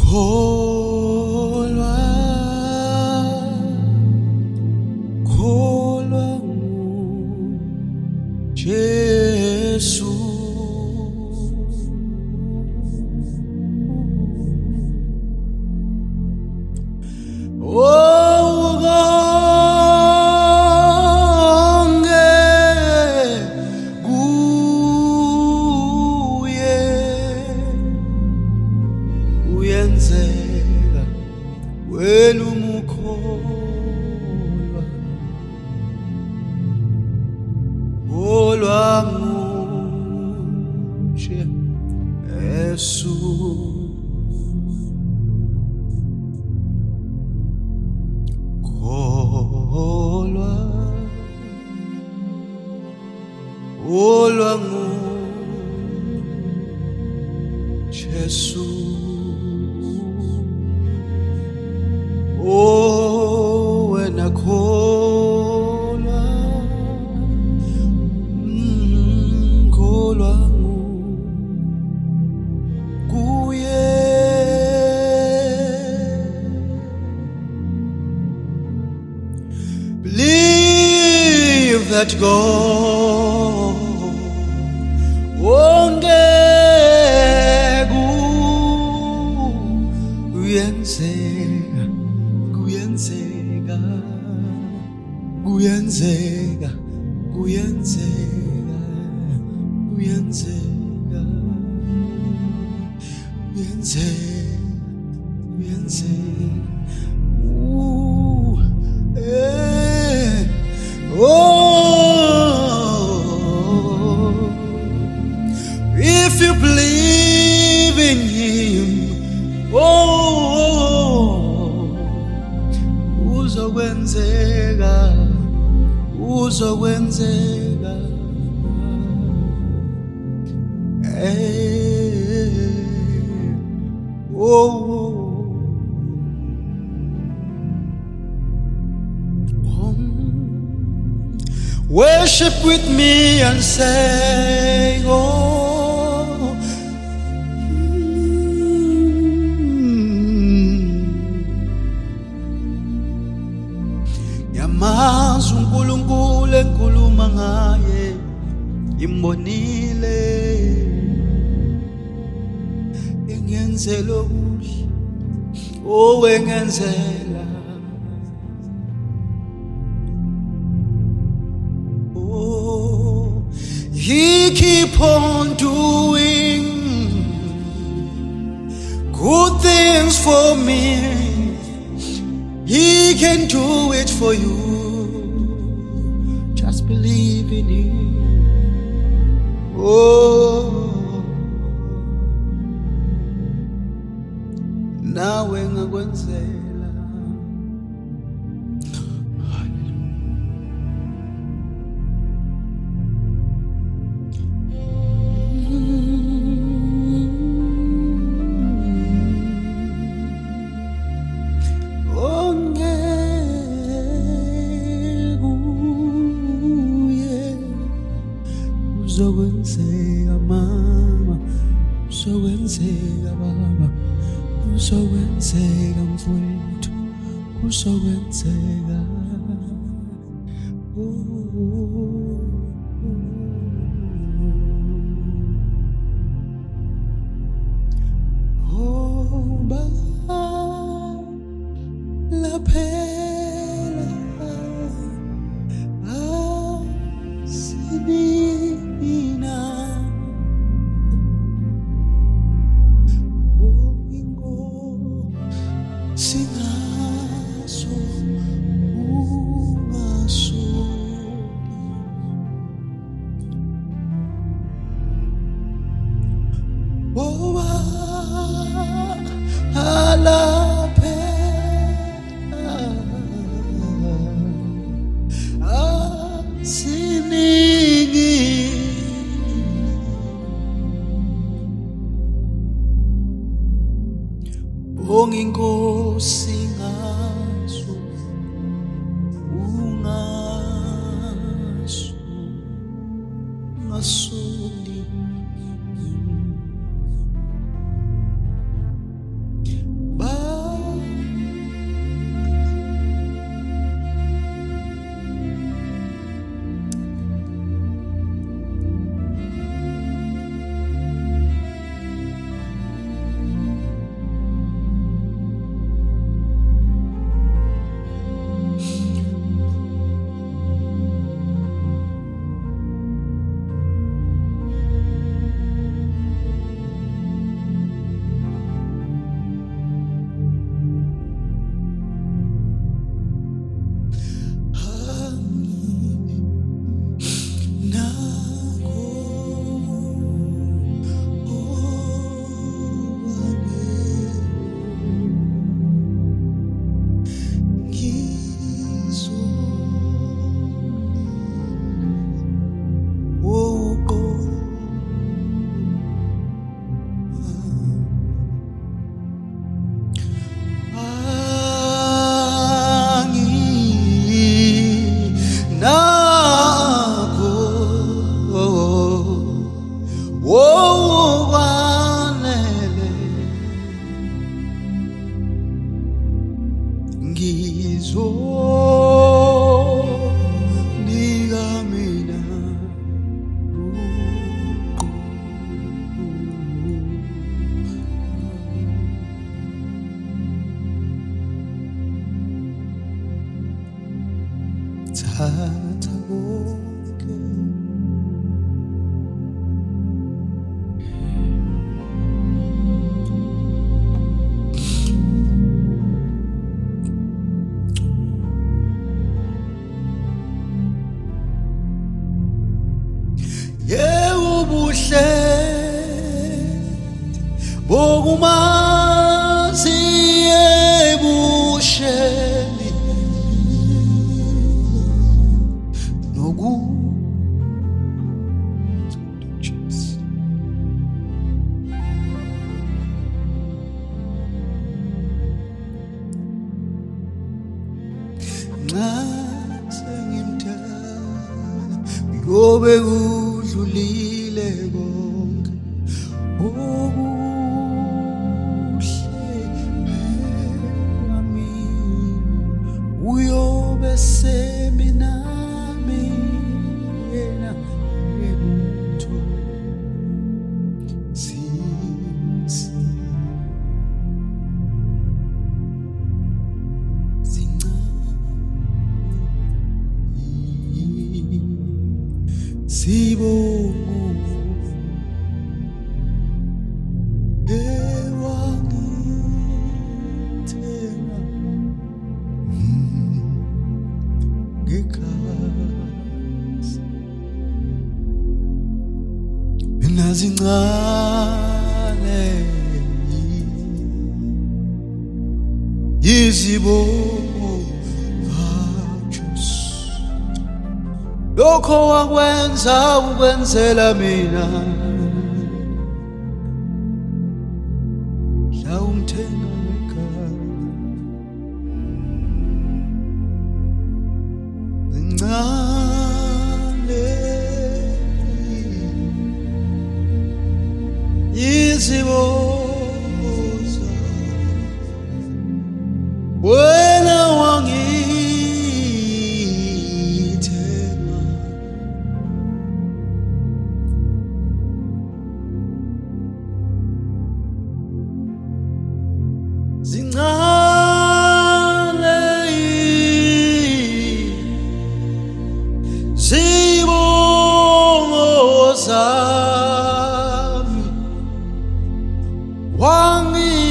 Kholwa, kholwa Jesu. Uyenzeka wena umukholwa, kholwa Jesu. Kholwa, kholwa Jesu. Oh, wena kholwa, kholwa kuye. Believe that God kuyenzeka, kuyenzeka, kuyenzeka, kuyenzeka, kuyenzeka, kuyenzeka, oh, if you believe in Him, oh, uzokwenzeka, uzokwenzeka. Oh, worship with me and say, oh, yamazi uNkulunkulu enkhuluma ngaye, imbonile engenzela okuhle, oh engenzela. Oh, He keep on doing good things for me. He can do it for you. Just believe in Him. Oh, nawe ngakwenzela. Uzokwenzeka mama, uzokwenzeka baba, uzokwenzeka mfowethu, uzokwenzeka. Oh, baba la phela asibina. Singaso ungasoli, boba alaphela asiningi. Bonga Inkosi ngaso ungasoli, ngizonika mina thatha konke ubuhle bokumazi ebusheni noku nxa sengimdala kuyobe kudlulile konke obuhle bami uyobe seminami yena ebutho sibongo ewangithenga ngekhasi mina zincane yizibongo lokho wakwenza ukwenzela mina la umthenga ngekhaya zincane yizibongo wena zincane zibongo zami wangithenga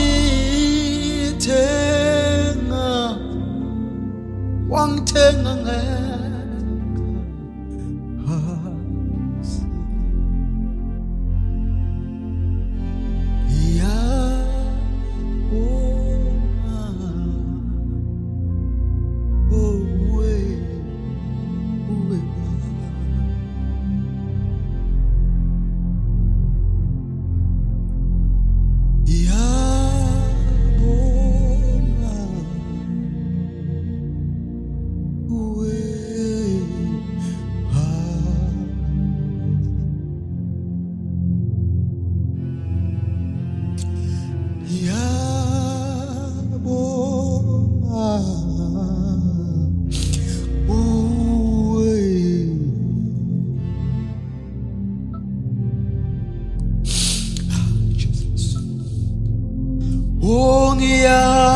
ngekhasi ngiyabonga